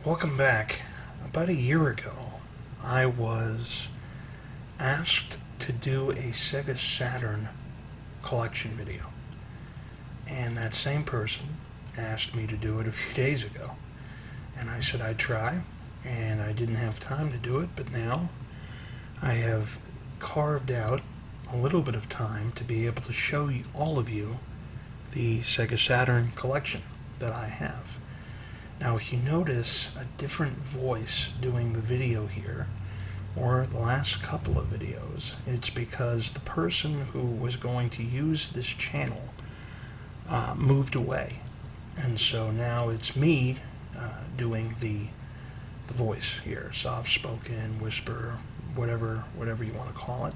Welcome back. About a year ago, I was asked to do a Sega Saturn Collection video. And that same person asked me to do it a few days ago. And I said I'd try, and I didn't have time to do it, but now I have carved out a little bit of time to be able to show you, all of you, the Sega Saturn Collection that I have. Now, if you notice a different voice doing the video here, or the last couple of videos, it's because the person who was going to use this channel moved away. And so now it's me doing the voice here, soft-spoken, whisper, whatever you want to call it.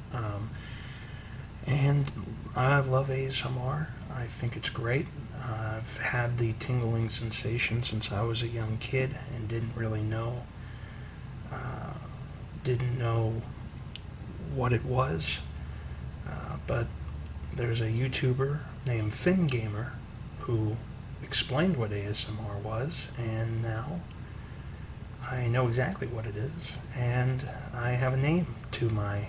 And I love ASMR. I think it's great. I've had the tingling sensation since I was a young kid and didn't really know, what it was. But there's a YouTuber named FinGamer who explained what ASMR was, and now I know exactly what it is, and I have a name to my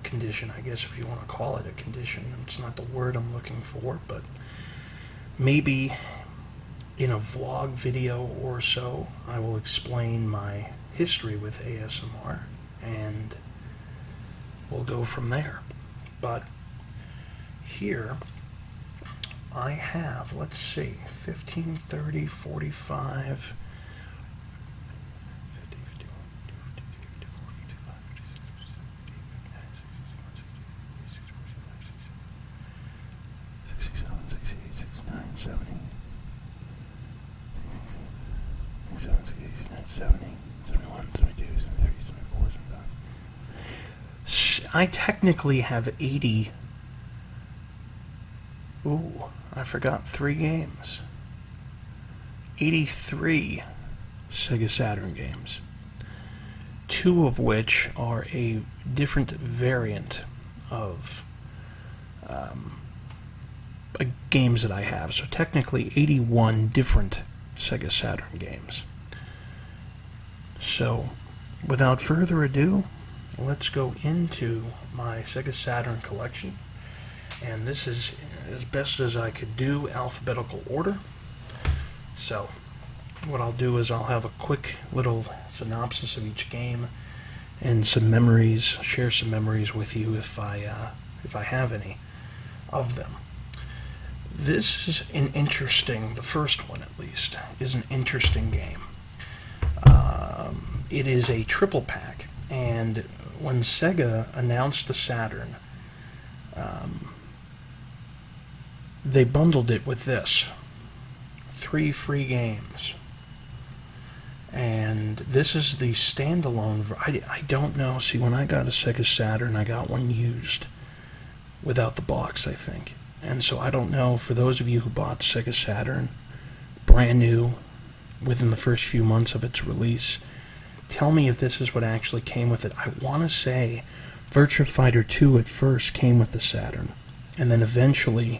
condition, I guess, if you want to call it a condition. It's not the word I'm looking for, but maybe in a vlog video or so I will explain my history with ASMR, and we'll go from there. But here I have, let's see, 15, 30, 45... 70. I technically have 80. Ooh, I forgot 3 games. 83 Sega Saturn games. 2 of which are a different variant of games that I have. So technically 81 different Sega Saturn games. So, without further ado, let's go into my Sega Saturn collection. And this is, as best as I could do, alphabetical order. So, what I'll do is I'll have a quick little synopsis of each game and some memories, share some memories with you if I have any of them. This is an interesting, the first one at least, is an interesting game. It is a triple pack, and when Sega announced the Saturn, they bundled it with this. 3 free games. And this is the standalone. I don't know. See, when I got a Sega Saturn, I got one used without the box, I think. And so I don't know, for those of you who bought Sega Saturn brand new within the first few months of its release, tell me if this is what actually came with it. I want to say Virtua Fighter 2 at first came with the Saturn, and then eventually,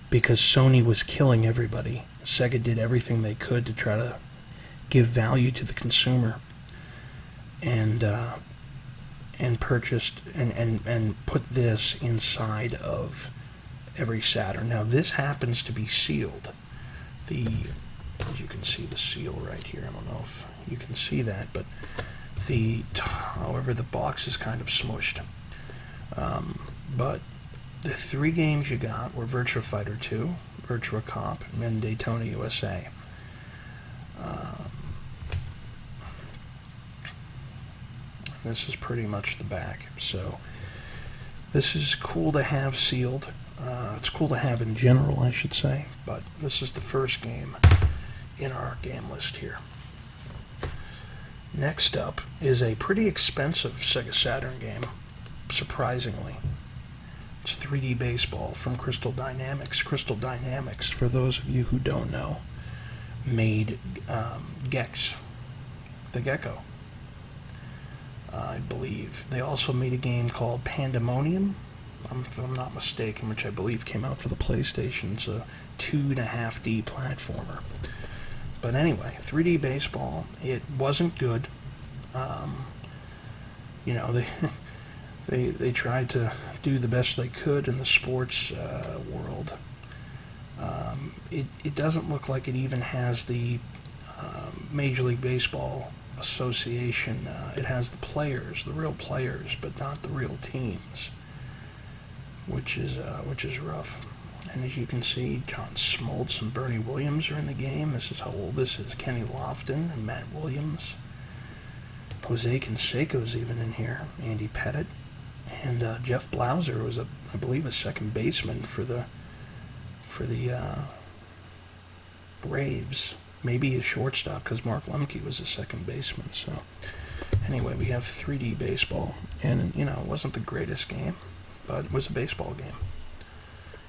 because Sony was killing everybody, Sega did everything they could to try to give value to the consumer, and purchased and put this inside of every Saturn. Now this happens to be sealed. As you can see, the seal right here. I don't know if you can see that, but however, the box is kind of smushed. But the 3 games you got were Virtua Fighter 2, Virtua Cop, and Daytona USA. This is pretty much the back. So this is cool to have sealed. It's cool to have in general, I should say, but this is the first game in our game list here. Next up is a pretty expensive Sega Saturn game, surprisingly. It's 3D Baseball from Crystal Dynamics. Crystal Dynamics, for those of you who don't know, made Gex, the gecko, I believe. They also made a game called Pandemonium, if I'm not mistaken, which I believe came out for the PlayStation. It's a 2.5D platformer. But anyway, 3D baseball, it wasn't good. You know, they tried to do the best they could in the sports world. It doesn't look like it even has the Major League Baseball Association. It has the players, the real players, but not the real teams, which is rough. And as you can see, John Smoltz and Bernie Williams are in the game. This is how old this is. Kenny Lofton and Matt Williams. Jose Canseco's even in here. Andy Pettit. And Jeff Blauser was, I believe, a second baseman for the Braves. Maybe a shortstop, because Mark Lemke was a second baseman. So anyway, we have 3D baseball. And, you know, it wasn't the greatest game, but it was a baseball game.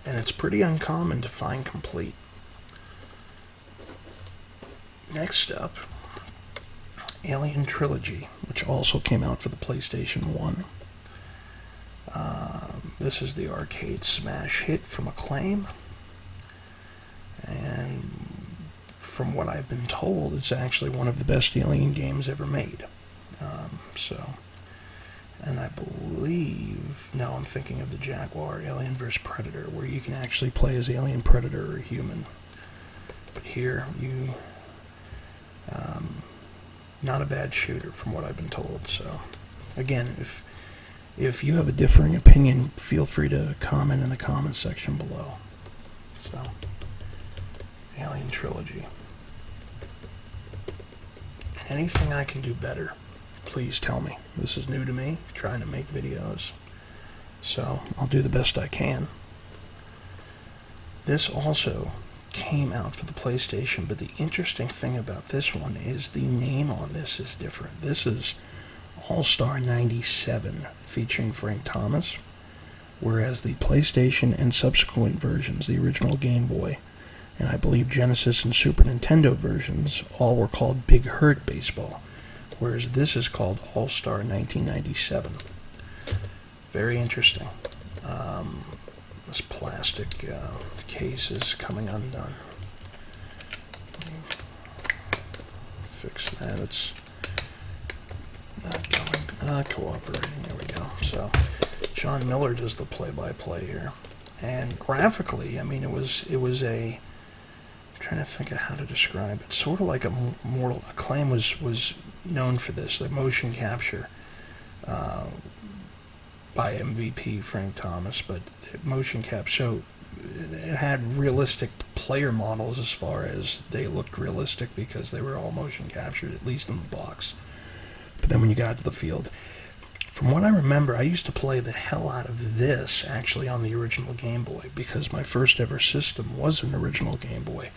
And it's pretty uncommon to find complete. Next up, Alien Trilogy, which also came out for the PlayStation 1. This is the arcade smash hit from Acclaim. And from what I've been told, it's actually one of the best Alien games ever made. And I believe, no, I'm thinking of the Jaguar, Alien vs. Predator, where you can actually play as Alien, Predator, or Human. But here, you, not a bad shooter from what I've been told. So, again, if you have a differing opinion, feel free to comment in the comments section below. So, Alien Trilogy. Anything I can do better, please tell me. This is new to me, trying to make videos. So, I'll do the best I can. This also came out for the PlayStation, but the interesting thing about this one is the name on this is different. This is All-Star 97, featuring Frank Thomas, whereas the PlayStation and subsequent versions, the original Game Boy, and I believe Genesis and Super Nintendo versions, all were called Big Hurt Baseball, whereas this is called All-Star 1997. Very interesting. This plastic case is coming undone. Let me fix that. It's not cooperating. There we go. So, John Miller does the play-by-play here, and graphically, I mean, it was a. I'm trying to think of how to describe it. Sort of like a Mortal Acclaim was known for this, the motion capture by MVP Frank Thomas, but motion cap, so it had realistic player models as far as they looked realistic because they were all motion captured, at least in the box. But then when you got to the field, from what I remember, I used to play the hell out of this actually on the original Game Boy, because my first ever system was an original Game Boy,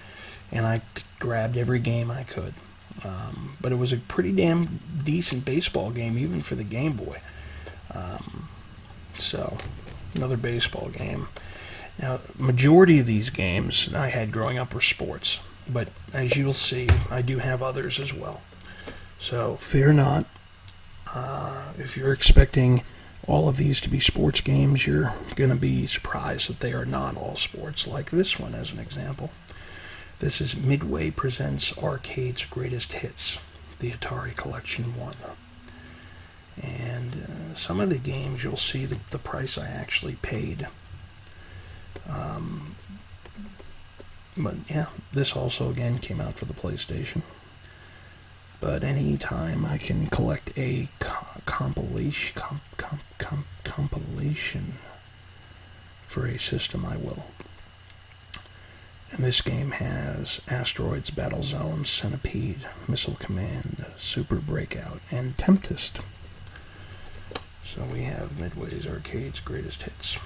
and I grabbed every game I could. But it was a pretty damn decent baseball game, even for the Game Boy. So, another baseball game. Now, majority of these games I had growing up were sports, but as you'll see, I do have others as well. So, fear not. If you're expecting all of these to be sports games, you're going to be surprised that they are not all sports, like this one as an example. This is Midway Presents Arcade's Greatest Hits, the Atari Collection 1. And some of the games, you'll see the price I actually paid. But yeah, this also again came out for the PlayStation. But any time I can collect a compilation for a system, I will. And this game has Asteroids, Battlezone, Centipede, Missile Command, Super Breakout, and Tempest. So we have Midway's Arcade's Greatest Hits.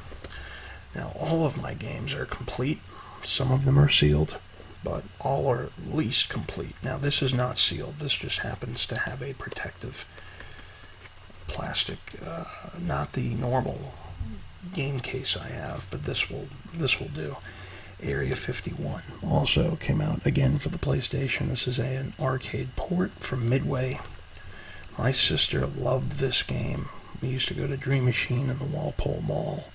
Now, all of my games are complete. Some of them are sealed, but all are at least complete. Now, this is not sealed. This just happens to have a protective plastic, not the normal game case I have, but this will do. Area 51 also came out again for the PlayStation. This is an arcade port from Midway. My sister loved this game. We used to go to Dream Machine in the Walpole Mall,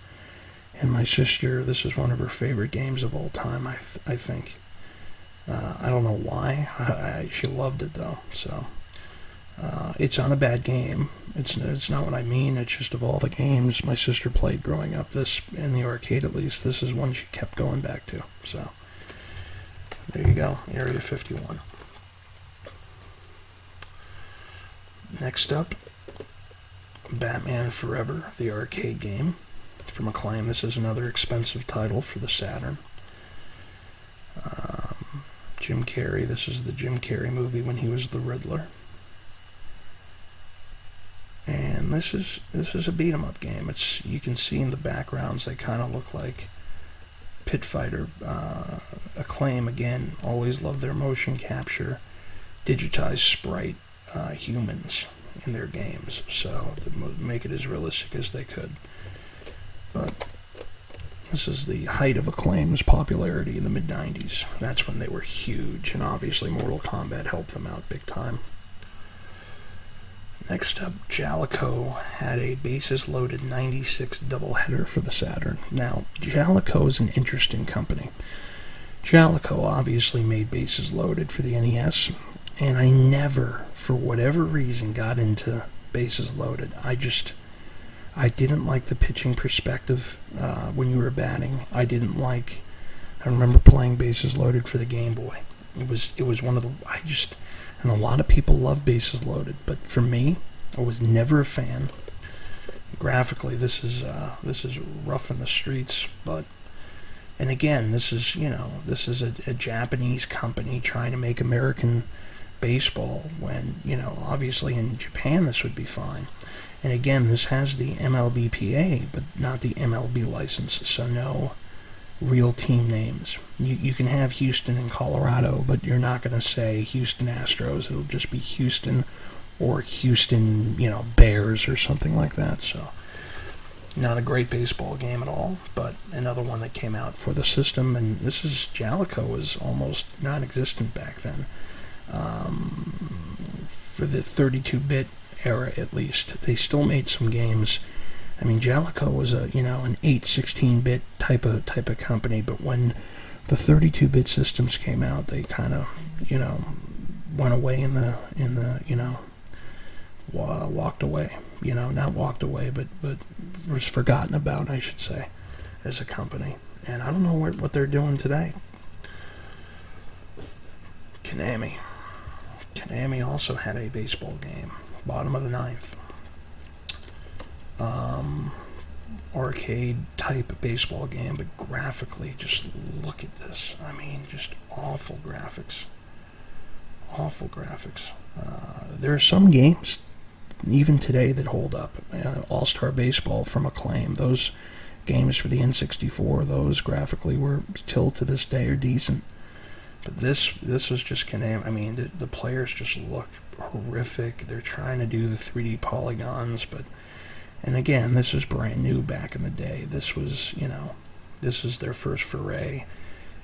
and my sister, this is one of her favorite games of all time, I think. I don't know why. She loved it though. So it's not a bad game. It's not what I mean. It's just of all the games my sister played growing up, this in the arcade at least, this is one she kept going back to. So there you go, Area 51. Next up, Batman Forever, the arcade game from Acclaim. This is another expensive title for the Saturn. Jim Carrey. This is the Jim Carrey movie when he was the Riddler. And this is a beat 'em up game. You can see in the backgrounds they kind of look like Pit Fighter. Acclaim again always love their motion capture, digitized sprite humans in their games, so to make it as realistic as they could. But this is the height of Acclaim's popularity in the mid-90s. That's when they were huge, and obviously Mortal Kombat helped them out big time. Next up, Jalico had a bases-loaded 96 doubleheader for the Saturn. Now, Jalico is an interesting company. Jalico obviously made bases loaded for the NES, and I never, for whatever reason, got into bases loaded. I didn't like the pitching perspective when you were batting. I remember playing bases loaded for the Game Boy. It was one of the, and a lot of people love bases loaded, but for me, I was never a fan. Graphically, this is rough in the streets, and again, this is a Japanese company trying to make American baseball when, obviously in Japan this would be fine. And again, this has the MLBPA, but not the MLB license, so no real team names. You can have Houston and Colorado, but you're not going to say Houston Astros. It'll just be Houston or Houston, Bears or something like that. So not a great baseball game at all, but another one that came out for the system. And Jalico was almost non-existent back then. For the 32-bit era, at least, they still made some games. I mean, Jalico was an 8/16-bit type of company, but when the 32-bit systems came out, they kind of went away in the walked away. Not walked away, but was forgotten about, I should say, as a company. And I don't know what they're doing today. Konami also had a baseball game, bottom of the ninth. Arcade type baseball game, but graphically, just look at this. I mean, just awful graphics. There are some games even today that hold up. All-Star Baseball from Acclaim, those games for the N64, those graphically were still to this day are decent. But this was just Konami. I mean, the players just look horrific. They're trying to do the 3D polygons, and again, this was brand new back in the day. This was, this is their first foray,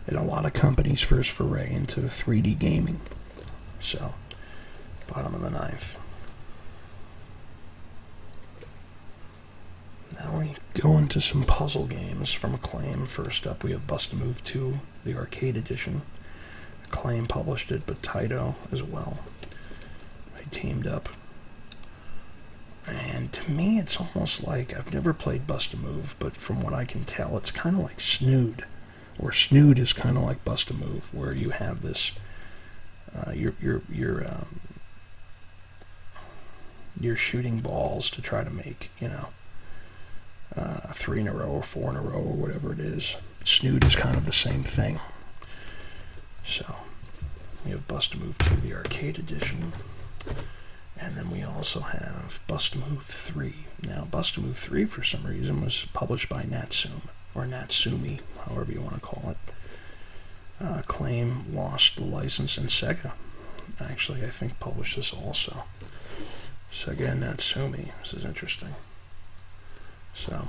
and a lot of companies' first foray into 3D gaming. So, bottom of the ninth. Now we go into some puzzle games from Acclaim. First up, we have Bust-A-Move 2, the arcade edition. Acclaim published it, but Taito as well. They teamed up. And to me, it's almost like, I've never played Bust-A-Move, but from what I can tell, it's kind of like Snood. Or Snood is kind of like Bust-A-Move, where you have this, you're shooting balls to try to make, 3 in a row or 4 in a row or whatever it is. Snood is kind of the same thing. So, we have Bust-A-Move 2, the arcade edition. And then we also have Bust-A-Move 3. Now, Bust-A-Move 3, for some reason, was published by Natsume, or Natsumi, however you want to call it. Acclaim lost the license, and Sega, actually, I think, published this also. Sega and Natsumi. This is interesting. So,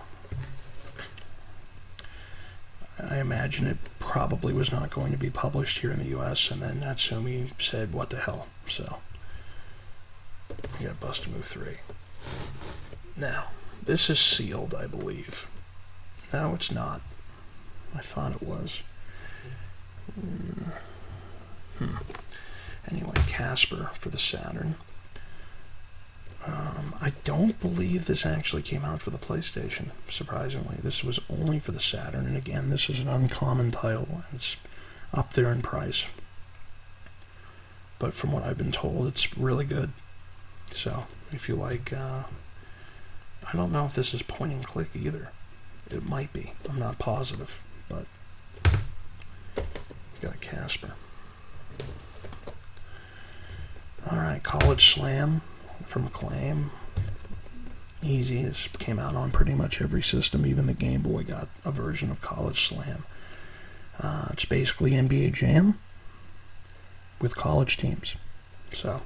I imagine it probably was not going to be published here in the US, and then Natsumi said, what the hell? So, we got Bust-A-Move 3. Now, this is sealed, I believe. No, it's not. I thought it was. Anyway, Casper for the Saturn. I don't believe this actually came out for the PlayStation, surprisingly. This was only for the Saturn, and again, this is an uncommon title. It's up there in price. But from what I've been told, it's really good. So, if you like, I don't know if this is point and click either. It might be. I'm not positive, but got a Casper. Alright, College Slam from Acclaim. Easy. This came out on pretty much every system. Even the Game Boy got a version of College Slam. It's basically NBA Jam with college teams. So,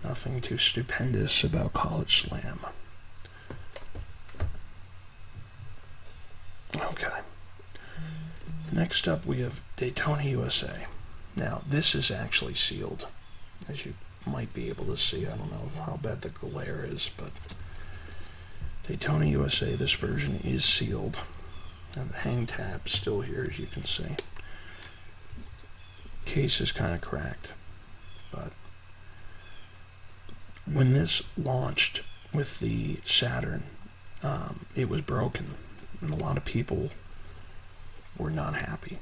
nothing too stupendous about College Slam. Okay. Next up we have Daytona USA. Now, this is actually sealed, as you might be able to see. I don't know how bad the glare is, but Daytona USA, this version is sealed. And the hang tab's still here, as you can see. Case is kind of cracked, but when this launched with the Saturn, it was broken, and a lot of people were not happy.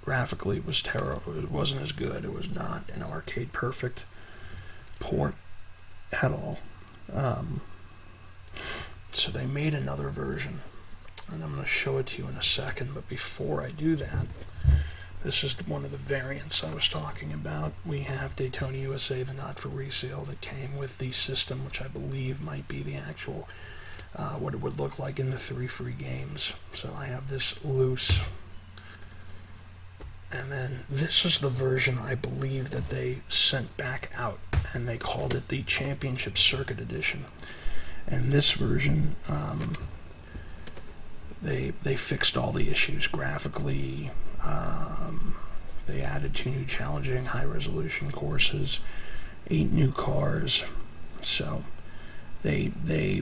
Graphically, it was terrible. It wasn't as good. It was not an arcade perfect port at all. So they made another version, and I'm going to show it to you in a second. But before I do that, this is one of the variants I was talking about. We have Daytona USA, the not for resale, that came with the system, which I believe might be the actual what it would look like in the 3 free games. So I have this loose. And then this is the version I believe that they sent back out, and they called it the Championship Circuit Edition. And this version, they fixed all the issues graphically. They added 2 new challenging high-resolution courses, 8 new cars. So they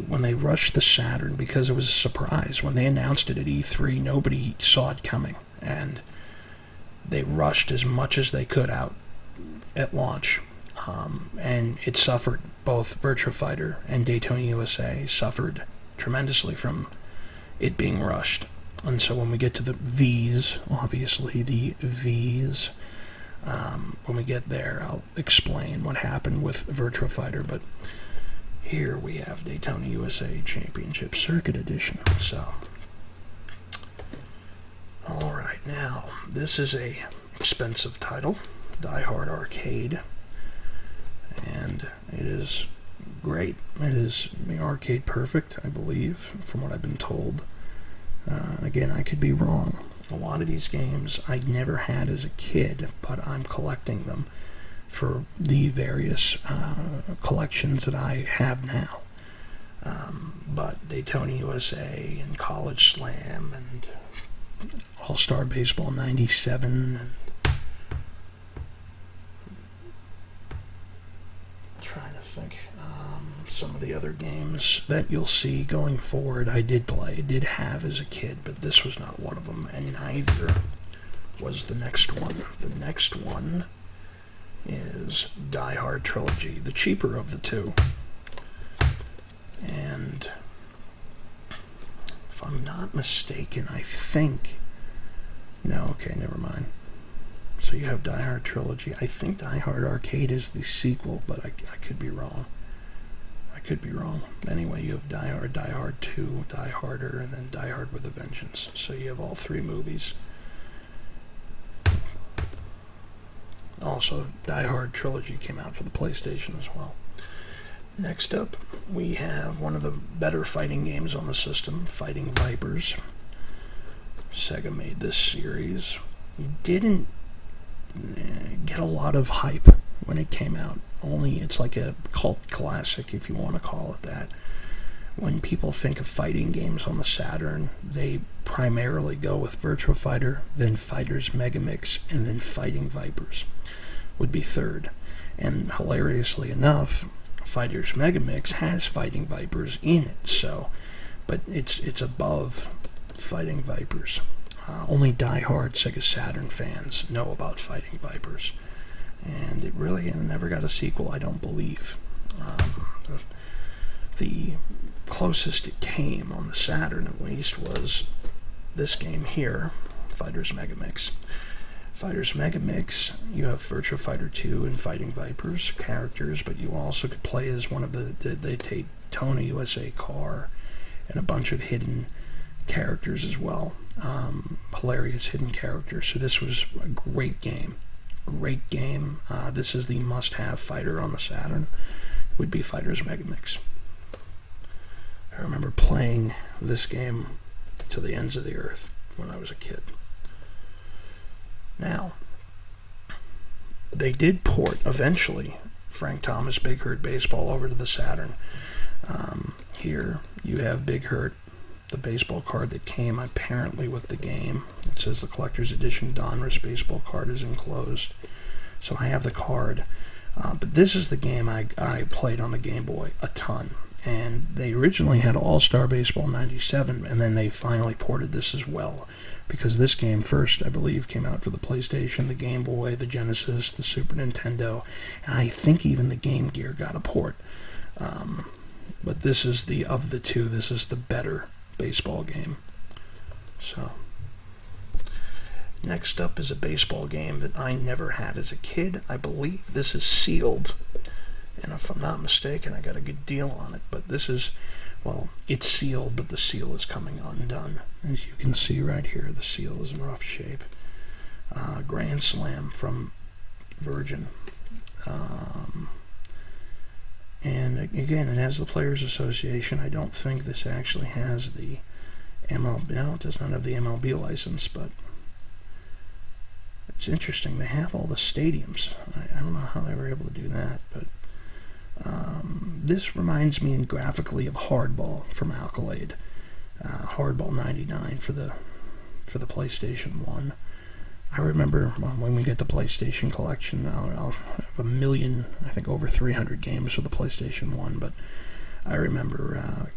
when they rushed the Saturn, because it was a surprise when they announced it at E3, nobody saw it coming, and they rushed as much as they could out at launch, and it suffered. Both Virtua Fighter and Daytona USA suffered tremendously from it being rushed. And so when we get to the V's, obviously the V's, when we get there, I'll explain what happened with Virtua Fighter. But here we have Daytona USA Championship Circuit Edition. So, alright, now, this is a expensive title, Diehard Arcade, and it is great. It is arcade perfect, I believe, from what I've been told. Again, I could be wrong. A lot of these games I never had as a kid, but I'm collecting them for the various collections that I have now. But Daytona USA and College Slam and All-Star Baseball 97 and trying to think some of the other games that you'll see going forward I did have as a kid, but this was not one of them, and neither was the next one. The next one is Diehard Trilogy, the cheaper of the two. And if I'm not mistaken, I think... No, okay, never mind. So you have Diehard Trilogy. I think Diehard Arcade is the sequel, but I could be wrong. Anyway, you have Die Hard 2, Die Harder, and then Die Hard with a Vengeance. So you have all 3 movies. Also, Diehard Trilogy came out for the PlayStation as well. Next up, we have one of the better fighting games on the system, Fighting Vipers. Sega made this series. Didn't get a lot of hype when it came out. Only it's like a cult classic, if you want to call it that. When people think of fighting games on the Saturn, they primarily go with Virtua Fighter, then Fighters Megamix, and then Fighting Vipers would be third. And hilariously enough, Fighters Megamix has Fighting Vipers in it, so, but it's above Fighting Vipers. Only die-hard Sega Saturn fans know about Fighting Vipers. and it really never got a sequel, I don't believe. The closest it came on the Saturn, at least, was this game here, Fighter's Megamix. Fighter's Megamix, you have Virtua Fighter 2 and Fighting Vipers characters, but you also could play as one of the Daytona USA car and a bunch of hidden characters as well. Hilarious hidden characters. So this was a great game. Great game. This is the must-have fighter on the Saturn. It would be Fighter's Megamix. I remember playing this game to the ends of the earth when I was a kid. Now, they did port, eventually, Frank Thomas Big Hurt Baseball over to the Saturn. Here, you have Big Hurt, the baseball card that came apparently with the game. It says the collector's edition Donruss baseball card is enclosed. So I have the card. But this is the game I played on the Game Boy a ton. And they originally had All-Star Baseball 97, and then they finally ported this as well. Because this game first, I believe, came out for the PlayStation, the Game Boy, the Genesis, the Super Nintendo, and I think even the Game Gear got a port. But this is of the two, this is the better baseball game. So, next up is a baseball game that I never had as a kid. I believe this is sealed. And if I'm not mistaken, I got a good deal on it. But this is, well, it's sealed, but the seal is coming undone. As you can see right here, the seal is in rough shape. Grand Slam from Virgin. And again, it has the Players Association. I don't think this actually has the MLB. No, it does not have the MLB license, but it's interesting. They have all the stadiums. I don't know how they were able to do that, but this reminds me graphically of Hardball from Alcalade. Hardball 99 for the PlayStation 1. I remember when we get the PlayStation Collection, I'll have a million, I think over 300 games for the PlayStation 1, but I remember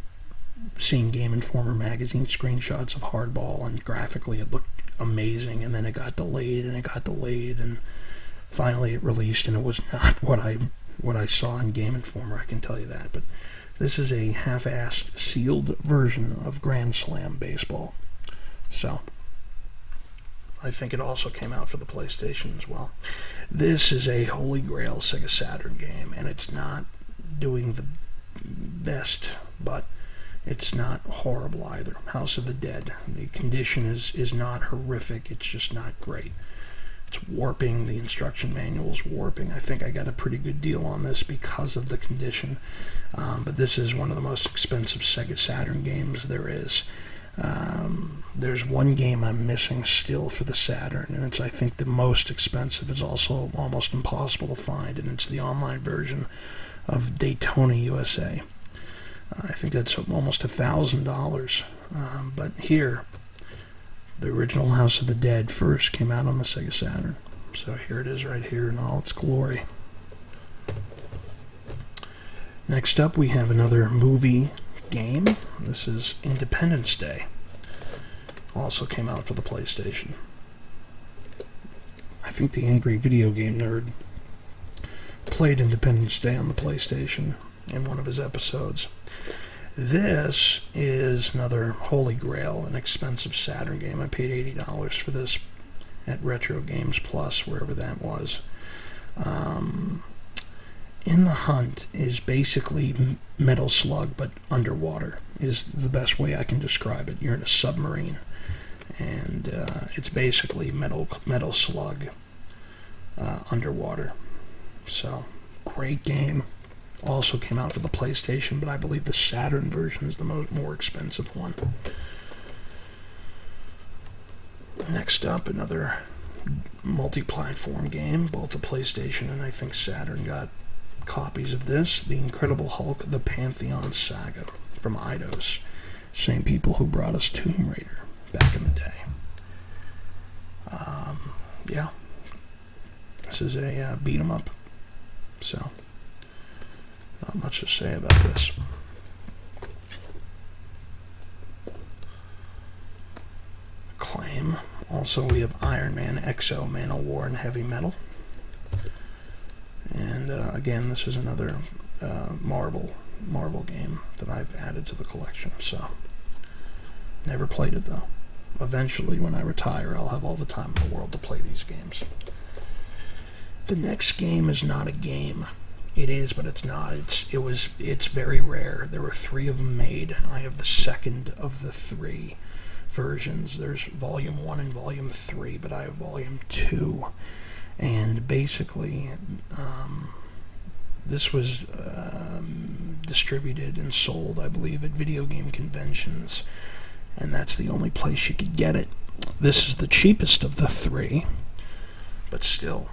seeing Game Informer magazine screenshots of Hardball, and graphically it looked amazing, and then it got delayed, and finally it released, and it was not what I saw in Game Informer, I can tell you that. But this is a half-assed sealed version of Grand Slam Baseball. So I think it also came out for the PlayStation as well. This is a Holy Grail Sega Saturn game, and it's not doing the best, but it's not horrible either. House of the Dead. The condition is not horrific, it's just not great. It's warping, the instruction manual's warping. I think I got a pretty good deal on this because of the condition. But this is one of the most expensive Sega Saturn games there is. There's one game I'm missing still for the Saturn, and it's, I think, the most expensive. It's also almost impossible to find, and it's the online version of Daytona USA. I think that's almost $1,000. But here, the original House of the Dead first came out on the Sega Saturn. So here it is right here in all its glory. Next up, we have another movie game. This is Independence Day. Also came out for the PlayStation. I think the Angry Video Game Nerd played Independence Day on the PlayStation in one of his episodes. This is another Holy Grail, an expensive Saturn game. I paid $80 for this at Retro Games Plus, wherever that was. In the Hunt is basically Metal Slug, but underwater, is the best way I can describe it. You're in a submarine, and it's basically Metal Slug underwater. So, great game. Also came out for the PlayStation, but I believe the Saturn version is the more expensive one. Next up, another multi-platform game. Both the PlayStation and I think Saturn got copies of this. The Incredible Hulk, The Pantheon Saga from Eidos. Same people who brought us Tomb Raider back in the day. Yeah. This is a beat-em-up. So, not much to say about this. Acclaim. Also, we have Iron Man, Exo, Man of War, and Heavy Metal. And again, this is another Marvel game that I've added to the collection. So, never played it though. Eventually, when I retire, I'll have all the time in the world to play these games. The next game is not a game. It is, but it's not. It's very rare. There were 3 of them made. I have the second of the 3 versions. There's Volume 1 and Volume 3, but I have Volume 2. And basically, this was distributed and sold, I believe, at video game conventions, and that's the only place you could get it. This is the cheapest of the 3, but still,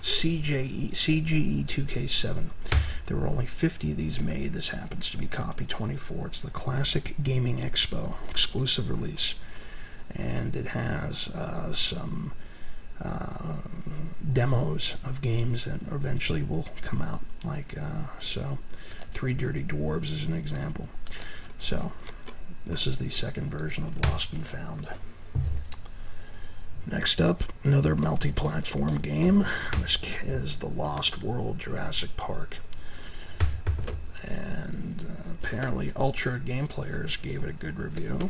CGE 2K7. There were only 50 of these made. This happens to be copy 24. It's the Classic Gaming Expo exclusive release, and it has some demos of games that eventually will come out, like so 3 Dirty Dwarves is an example. So this is the second version of Lost and Found. Next up, another multi-platform game. This is The Lost World Jurassic Park, and apparently Ultra Game Players gave it a good review.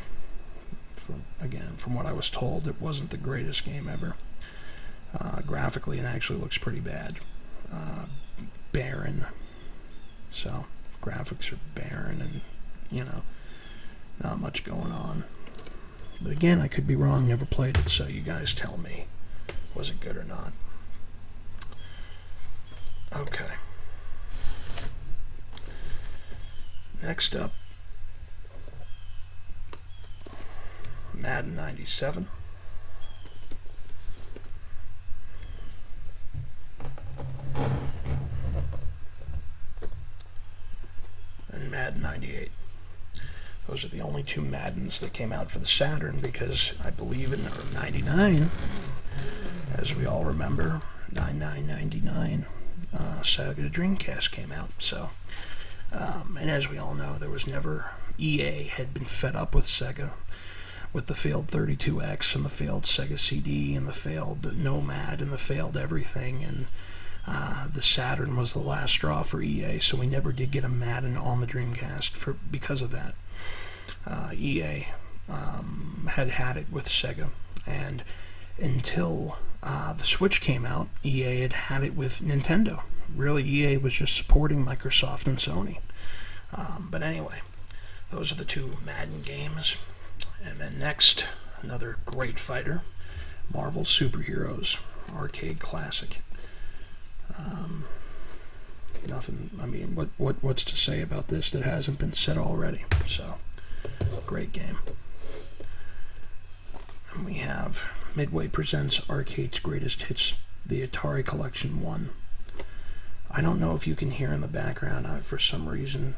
From what I was told, it wasn't the greatest game ever. Graphically, it actually looks pretty bad. Barren. So, graphics are barren and, not much going on. But again, I could be wrong, never played it, so you guys tell me. Was it good or not? Okay. Next up, Madden 97. And Madden 98. Those are the only 2 Maddens that came out for the Saturn, because I believe in 99, as we all remember, 99, Sega Dreamcast came out. So, and as we all know, there was never, EA had been fed up with Sega, with the failed 32X and the failed Sega CD and the failed Nomad and the failed everything, and the Saturn was the last straw for EA, so we never did get a Madden on the Dreamcast because of that. EA had it with Sega, and until the Switch came out, EA had it with Nintendo. Really, EA was just supporting Microsoft and Sony. But anyway, those are the 2 Madden games. And then next, another great fighter, Marvel Superheroes, arcade classic. Nothing, I mean, what's to say about this that hasn't been said already? So, great game. And we have Midway presents Arcade's Greatest Hits, the Atari Collection 1. I don't know if you can hear in the background, for some reason,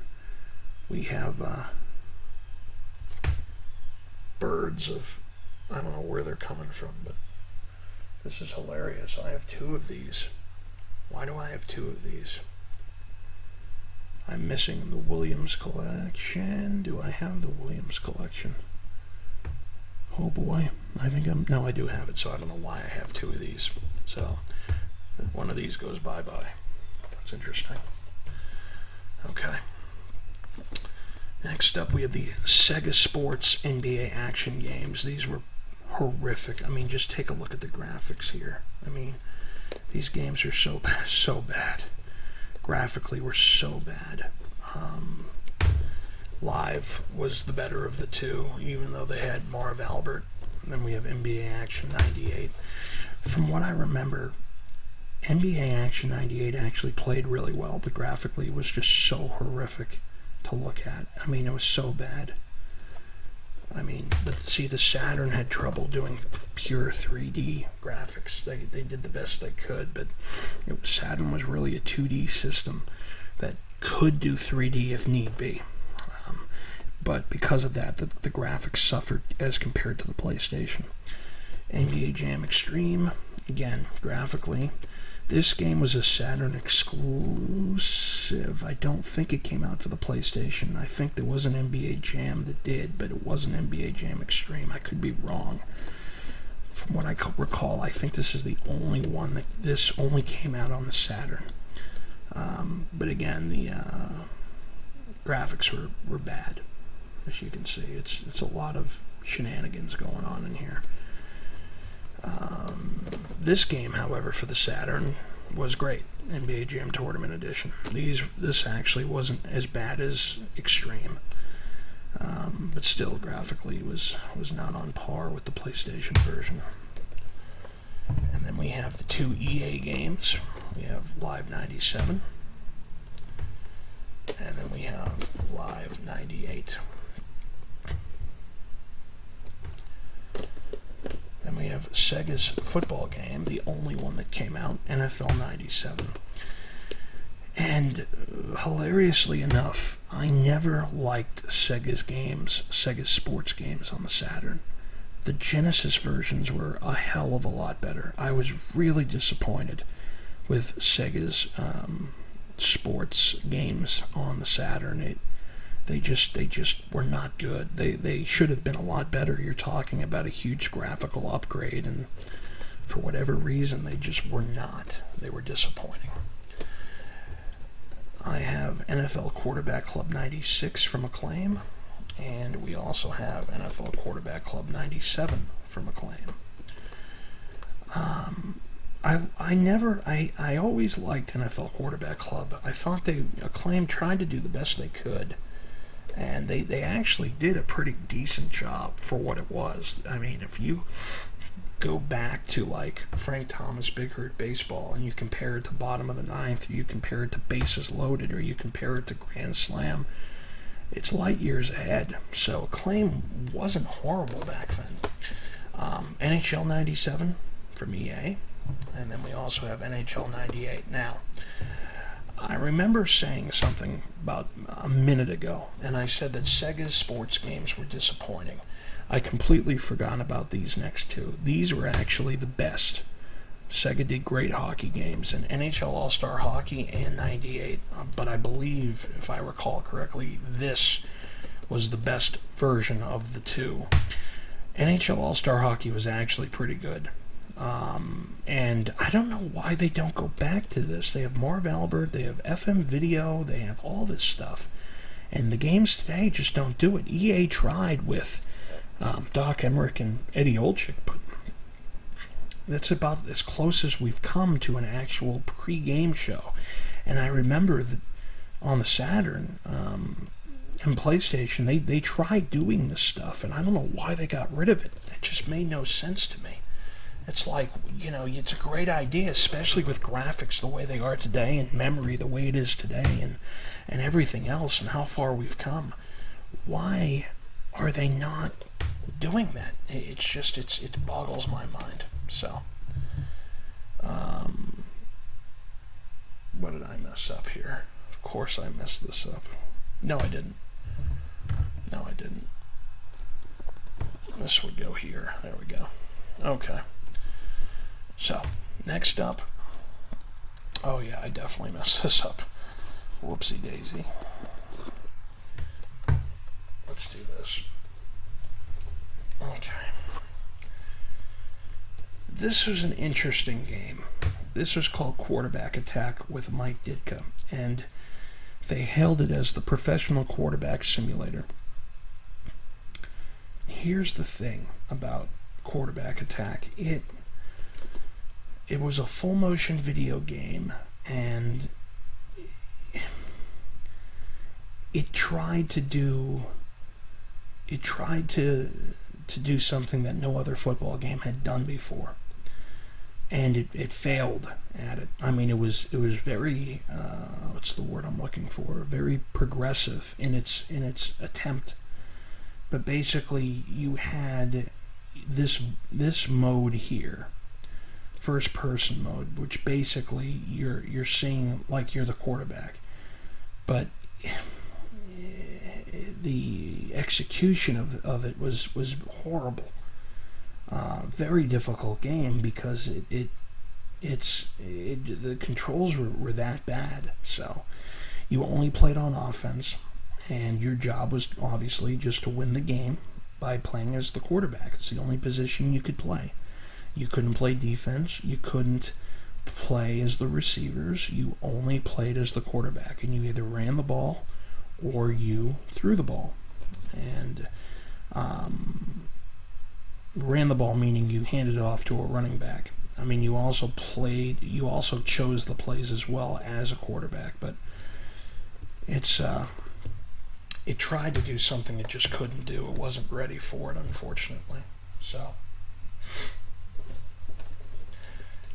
we have birds of, I don't know where they're coming from, but this is hilarious. I have 2 of these. Why do I have 2 of these? I'm missing the Williams collection. Do I have the Williams collection? Oh boy, no, I do have it, so I don't know why I have 2 of these. So, one of these goes bye-bye. That's interesting. Okay. Next up, we have the Sega Sports NBA action games. These were horrific. I mean, just take a look at the graphics here. I mean, these games are so bad. Graphically were so bad. Live was the better of the 2, even though they had Marv Albert. And then we have NBA Action 98. From what I remember, NBA Action 98 actually played really well, but graphically it was just so horrific to look at. I mean, it was so bad. I mean, but see, the Saturn had trouble doing pure 3D graphics. They did the best they could, but Saturn was really a 2D system that could do 3D if need be. But because of that, the graphics suffered as compared to the PlayStation. NBA Jam Extreme, again, graphically, this game was a Saturn exclusive. I don't think it came out for the PlayStation. I think there was an NBA Jam that did, but it wasn't NBA Jam Extreme. I could be wrong. from what I recall, I think this is the only one that this only came out on the Saturn. But again, the graphics were bad, as you can see. It's a lot of shenanigans going on in here. This game, however, for the Saturn was great. NBA Jam Tournament Edition. This actually wasn't as bad as Extreme, but still graphically was not on par with the PlayStation version. And then we have the two EA games. We have Live 97, and then we have Live 98. Then we have Sega's football game, the only one that came out, NFL 97. And hilariously enough, I never liked Sega's games, Sega's sports games on the Saturn. The Genesis versions were a hell of a lot better. I was really disappointed with Sega's sports games on the Saturn. They just were not good. They should have been a lot better. You're talking about a huge graphical upgrade, and for whatever reason, they just were not. They were disappointing. I have NFL Quarterback Club 96 from Acclaim, and we also have NFL Quarterback Club 97 from Acclaim. I always liked NFL Quarterback Club. I thought Acclaim tried to do the best they could, and they actually did a pretty decent job for what it was. I mean, if you go back to like Frank Thomas Big Hurt Baseball and you compare it to Bottom of the Ninth, or you compare it to Bases Loaded, or you compare it to Grand Slam, it's light years ahead. So Acclaim wasn't horrible back then. NHL 97 from EA, and then we also have NHL 98. Now, I remember saying something about a minute ago, and I said that Sega's sports games were disappointing. I completely forgot about these next two. These were actually the best. Sega did great hockey games, and NHL All-Star Hockey and 98, but I believe, if I recall correctly, this was the best version of the two. NHL All-Star Hockey was actually pretty good. And I don't know why they don't go back to this. They have Marv Albert, they have FM video, they have all this stuff. And the games today just don't do it. EA tried with Doc Emmerich and Eddie Olczyk, but that's about as close as we've come to an actual pre-game show. And I remember that on the Saturn and PlayStation, they tried doing this stuff, and I don't know why they got rid of it. It just made no sense to me. It's like, it's a great idea, especially with graphics the way they are today, and memory the way it is today, and everything else, and how far we've come. Why are they not doing that? It boggles my mind. So, what did I mess up here? Of course I messed this up. No, I didn't. This would go here. There we go. Okay. So, next up. Oh yeah, I definitely messed this up. Whoopsie daisy. Let's do this. Okay. This was an interesting game. This was called Quarterback Attack with Mike Ditka, and they hailed it as the professional quarterback simulator. Here's the thing about Quarterback Attack. It was a full motion video game, and it tried to do something that no other football game had done before, and it failed at it. I mean, it was very what's the word I'm looking for? Very progressive in its attempt. But basically, you had this mode here, first person mode, which basically you're seeing like you're the quarterback, but the execution of it was horrible. Very difficult game because the controls were that bad. So you only played on offense, and your job was obviously just to win the game by playing as the quarterback. It's the only position you could play. You couldn't play defense. You couldn't play as the receivers. You only played as the quarterback, and you either ran the ball or you threw the ball. And ran the ball meaning you handed it off to a running back. I mean, you also chose the plays as well as a quarterback, but it tried to do something it just couldn't do. It wasn't ready for it, unfortunately. So,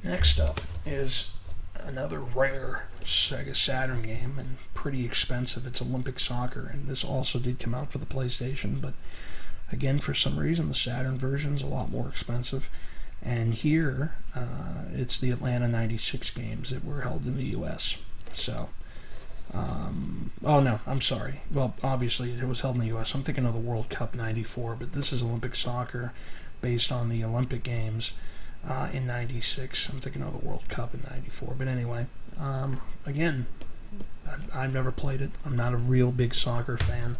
next up is another rare Sega Saturn game, and pretty expensive. It's Olympic Soccer, and this also did come out for the PlayStation, but again, for some reason, the Saturn version is a lot more expensive. And here, it's the Atlanta 96 games that were held in the U.S. So, oh no, I'm sorry. Well, obviously it was held in the U.S. I'm thinking of the World Cup 94, but this is Olympic Soccer based on the Olympic Games in 96. I'm thinking of the World Cup in 94. But anyway, again, I've never played it. I'm not a real big soccer fan.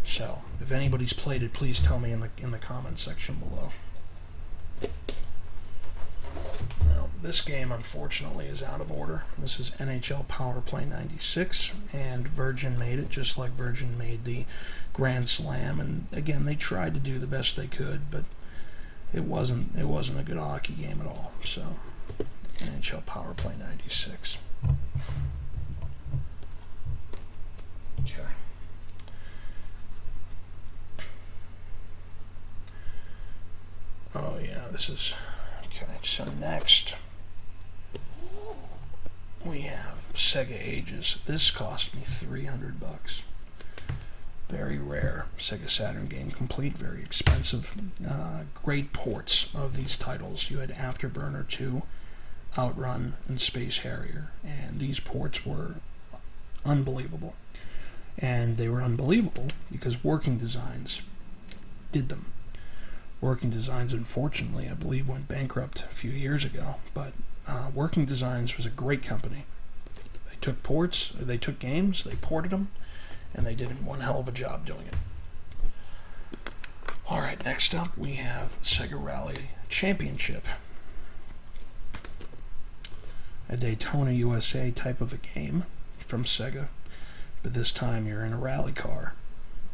So, if anybody's played it, please tell me in the comment section below. Now, this game, unfortunately, is out of order. This is Nhl Power Play 96, and Virgin made it, just like Virgin made the Grand Slam. And again, they tried to do the best they could, but it wasn't a good hockey game at all. So, Nhl Power Play 96. Okay. Oh yeah, this is okay. So next we have Sega Ages. This cost me $300. Very rare Sega Saturn game, complete, very expensive. Great ports of these titles. You had Afterburner 2, Outrun, and Space Harrier, and these ports were unbelievable. And they were unbelievable because Working Designs did them. Working Designs, unfortunately, I believe went bankrupt a few years ago, but Working Designs was a great company. They took ports, they took games, they ported them, and they did one hell of a job doing it. Alright, next up we have Sega Rally Championship. A Daytona, USA type of a game from Sega, but this time you're in a rally car,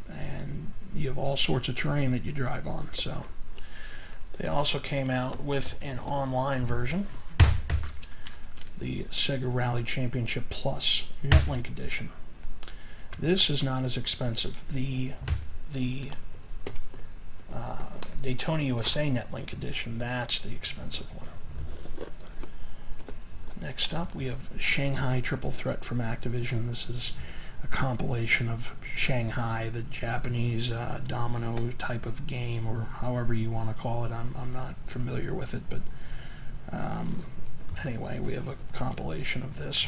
and you have all sorts of terrain that you drive on. So they also came out with an online version, the Sega Rally Championship Plus Netlink Edition. This is not as expensive. The Daytona USA Netlink Edition, that's the expensive one. Next up, we have Shanghai Triple Threat from Activision. This is a compilation of Shanghai, the Japanese domino type of game, or however you want to call it. I'm not familiar with it, but anyway, we have a compilation of this.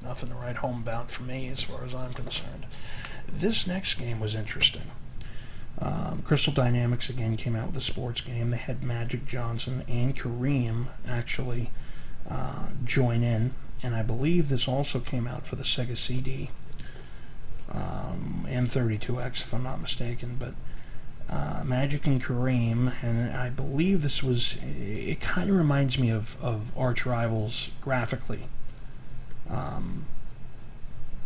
Nothing to write home about for me as far as I'm concerned. This next game was interesting. Crystal Dynamics again came out with a sports game. They had Magic Johnson and Kareem actually join in, and I believe this also came out for the Sega CD and 32X if I'm not mistaken, but Magic and Kareem, and I believe this was, it kind of reminds me of Arch Rivals graphically.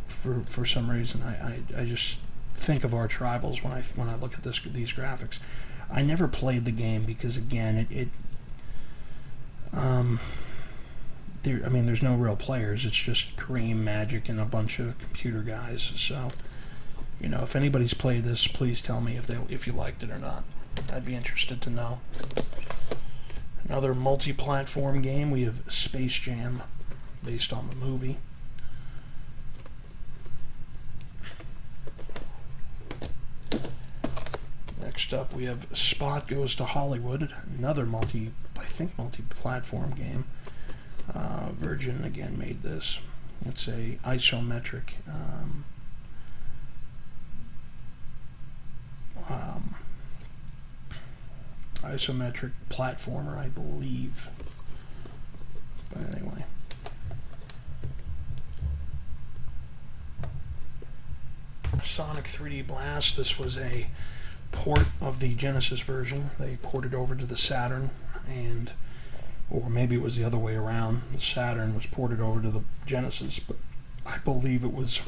For some reason, I just think of Arch Rivals when I look at these graphics. I never played the game because again, there's no real players. It's just Kareem, Magic, and a bunch of computer guys. So, if anybody's played this, please tell me if you liked it or not. I'd be interested to know. Another multi-platform game. We have Space Jam, based on the movie. Next up, we have Spot Goes to Hollywood, another multi-platform game. Virgin again made this. It's a isometric isometric platformer, I believe. But anyway. Sonic 3D Blast. This was a port of the Genesis version. They ported over to the Saturn. and or maybe it was the other way around. The Saturn was ported over to the Genesis, but I believe it was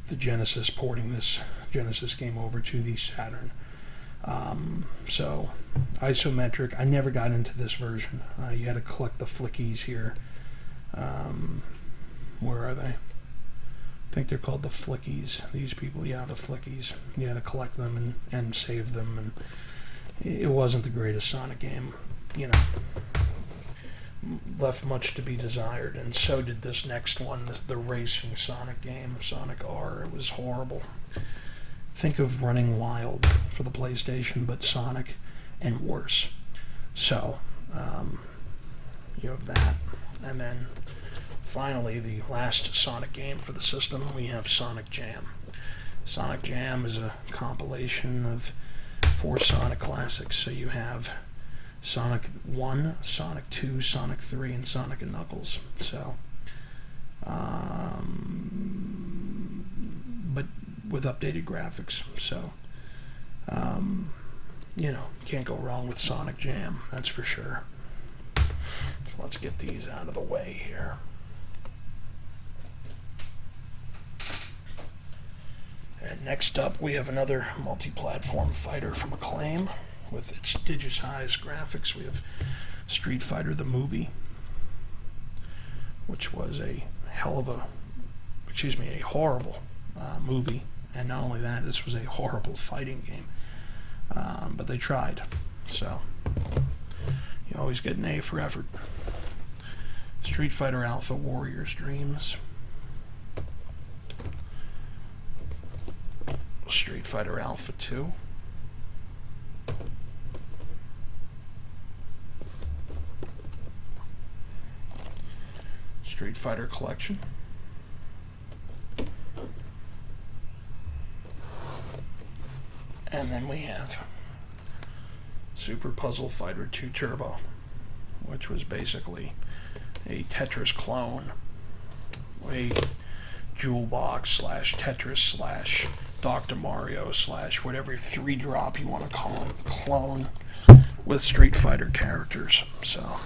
the Genesis porting this Genesis game over to the Saturn. So isometric. I never got into this version. You had to collect the flickies here. Where are they? I think they're called the flickies. These people, yeah, the flickies. You had to collect them and save them, and it wasn't the greatest Sonic game. You know, left much to be desired, and so did this next one, the racing Sonic game, Sonic R. It was horrible. Think of Running Wild for the PlayStation, but Sonic and worse. So, you have that. And then, finally, the last Sonic game for the system, we have Sonic Jam. Sonic Jam is a compilation of 4 Sonic classics. So you have Sonic 1, Sonic 2, Sonic 3, and Sonic and Knuckles. So, but with updated graphics. So, you know, can't go wrong with Sonic Jam, that's for sure. So let's get these out of the way here. And next up, we have another multi-platform fighter from Acclaim with its digitized graphics. We have Street Fighter the movie, which was a horrible movie. And not only that, this was a horrible fighting game. But they tried. So, you always get an A for effort. Street Fighter Alpha Warrior's Dreams. Street Fighter Alpha 2. Street Fighter Collection. And then we have Super Puzzle Fighter 2 Turbo, which was basically a Tetris clone, a Jewel Box slash Tetris slash Dr. Mario slash whatever 3-drop you want to call it, clone with Street Fighter characters. So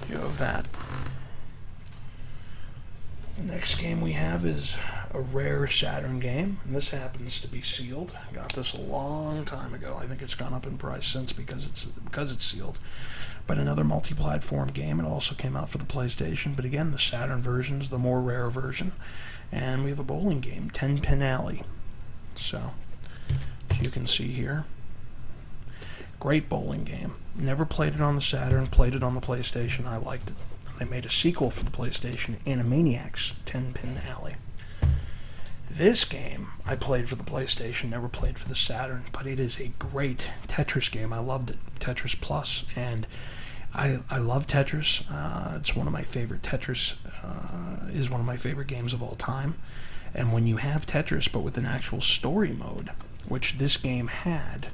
you have that. The next game we have is a rare Saturn game, and this happens to be sealed. I got this a long time ago. I think it's gone up in price since because it's sealed. But another multi-platform game. It also came out for the PlayStation, but again, the Saturn version is the more rare version. And we have a bowling game, 10-Pin Alley. So, as you can see here, great bowling game. Never played it on the Saturn, played it on the PlayStation. I liked it. They made a sequel for the PlayStation, Animaniacs 10-Pin Alley. This game I played for the PlayStation, never played for the Saturn, but it is a great Tetris game. I loved it, Tetris Plus, and I love Tetris. It's one of my favorite Tetris, is one of my favorite games of all time. And when you have Tetris, but with an actual story mode, which this game had,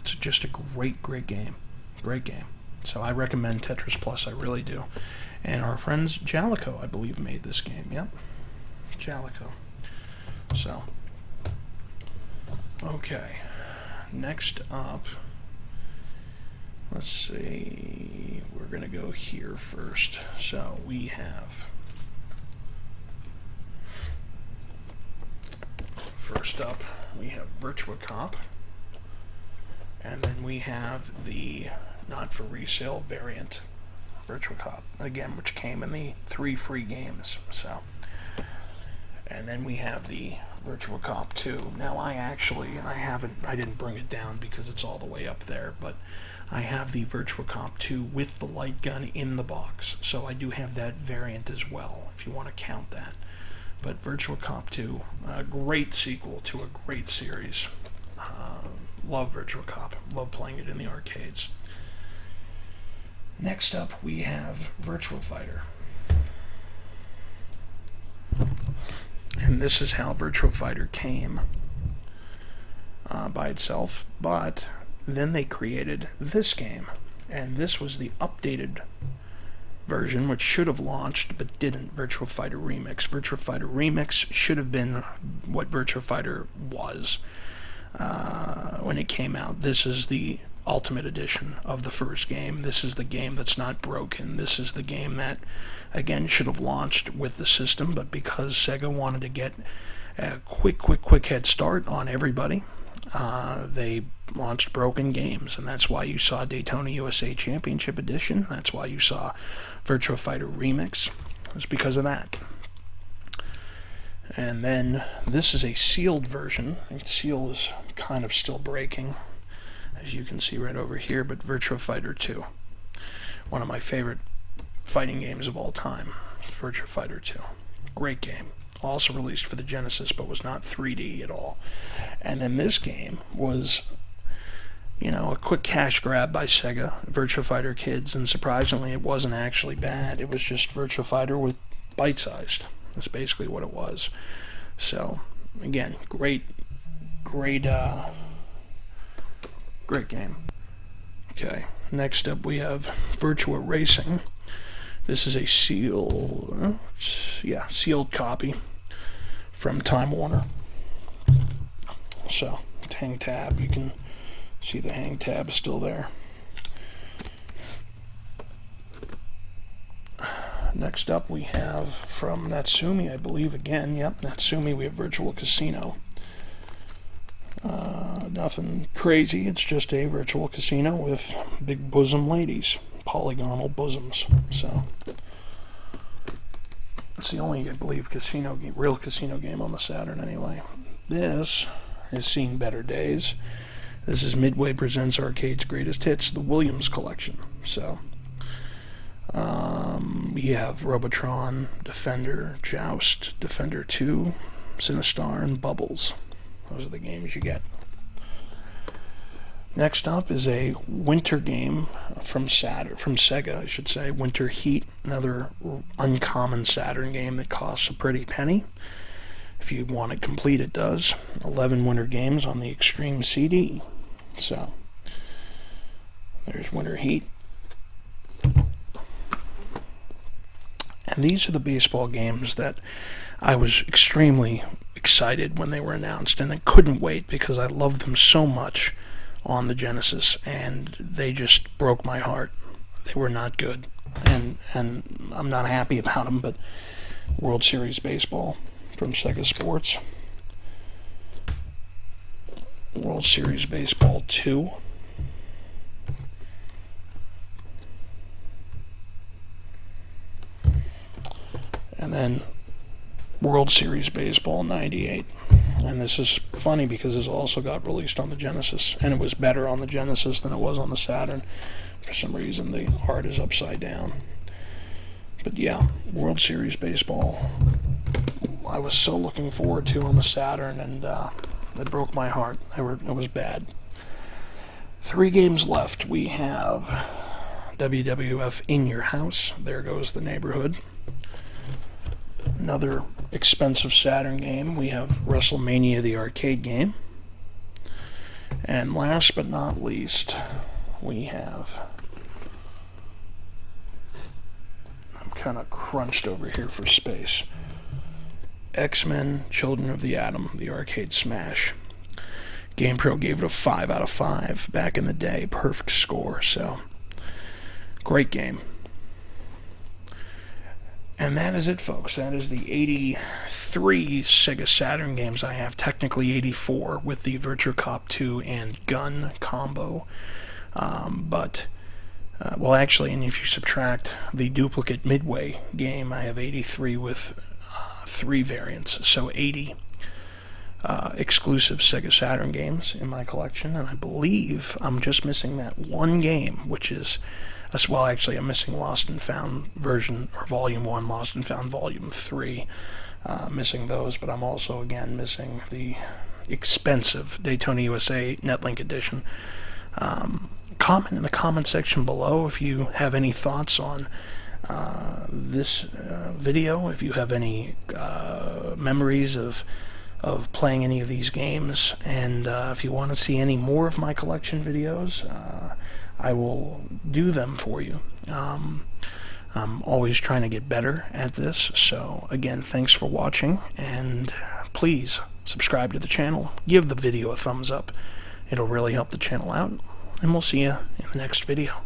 it's just a great game. Great game. So I recommend Tetris Plus, I really do. And our friends Jalico, I believe, made this game. Yep, Jalico. So, okay. Next up, let's see. We're going to go here first. So we have, first up, we have Virtua Cop. And then we have the not for resale variant Virtua Cop, again, which came in the 3 free games. So, and then we have the Virtua Cop 2. Now I didn't bring it down because it's all the way up there, but I have the Virtua Cop 2 with the light gun in the box, so I do have that variant as well, if you want to count that. But Virtua Cop 2, a great sequel to a great series. Love Virtua Cop, love playing it in the arcades. Next up, we have Virtua Fighter. And this is how Virtua Fighter came by itself, but then they created this game, and this was the updated version, which should have launched but didn't. Virtua Fighter Remix. Virtua Fighter Remix should have been what Virtua Fighter was. when it came out. This is the Ultimate Edition of the first game. This is the game that's not broken. This is the game that, again, should have launched with the system, but because Sega wanted to get a quick head start on everybody, they launched broken games, and that's why you saw Daytona USA Championship Edition. That's why you saw Virtua Fighter Remix. It's because of that. And then this is a sealed version. The seal is kind of still breaking, as you can see right over here, but Virtua Fighter 2. One of my favorite fighting games of all time, Virtua Fighter 2. Great game. Also released for the Genesis, but was not 3D at all. And then this game was, a quick cash grab by Sega, Virtua Fighter Kids, and surprisingly it wasn't actually bad. It was just Virtua Fighter with bite-sized. That's basically what it was. So, again, great game. Okay, next up we have Virtua Racing. This is a sealed copy from Time Warner. So, hang tab, you can see the hang tab is still there. Next up we have from Natsumi, I believe again. Yep, Natsumi, we have Virtual Casino. Nothing crazy, it's just a virtual casino with big bosom ladies, polygonal bosoms. So it's the only, I believe, real casino game on the Saturn anyway. This has seen better days. This is Midway Presents Arcade's Greatest Hits, the Williams Collection. So we have Robotron, Defender, Joust, Defender 2, Sinistar, and Bubbles. Those are the games you get. Next up is a winter game from Sega, I should say, Winter Heat, another uncommon Saturn game that costs a pretty penny. If you want it complete, it does. 11 winter games on the Extreme CD. So, there's Winter Heat. And these are the baseball games that I was extremely excited when they were announced, and I couldn't wait because I loved them so much on the Genesis, and they just broke my heart. They were not good, and I'm not happy about them, but World Series Baseball from Sega Sports. World Series Baseball 2. And then World Series Baseball 98. And this is funny because this also got released on the Genesis, and it was better on the Genesis than it was on the Saturn. For some reason, the art is upside down. But yeah, World Series Baseball, I was so looking forward to on the Saturn, and it broke my heart. It was bad. 3 games left. We have WWF In Your House. There Goes the Neighborhood. Another expensive Saturn game. We have WrestleMania, the arcade game. And last but not least, we have... I'm kind of crunched over here for space. X-Men, Children of the Atom, the arcade smash. GamePro gave it a 5 out of 5 back in the day. Perfect score, so... Great game. And that is it, folks. That is the 83 Sega Saturn games I have. Technically 84 with the Virtua Cop 2 and Gun combo. Well, actually, and if you subtract the duplicate Midway game, I have 83 with 3 variants. So 80 exclusive Sega Saturn games in my collection. And I believe I'm just missing that one game, which is... Well, actually, I'm missing Lost and Found version, or Volume 1, Lost and Found Volume 3. Missing those, but I'm also, again, missing the expensive Daytona USA Netlink Edition. Comment in the comment section below if you have any thoughts on this video, if you have any memories of playing any of these games, and if you want to see any more of my collection videos, I will do them for you. I'm always trying to get better at this, so again, thanks for watching, and please subscribe to the channel. Give the video a thumbs up. It'll really help the channel out. And we'll see you in the next video.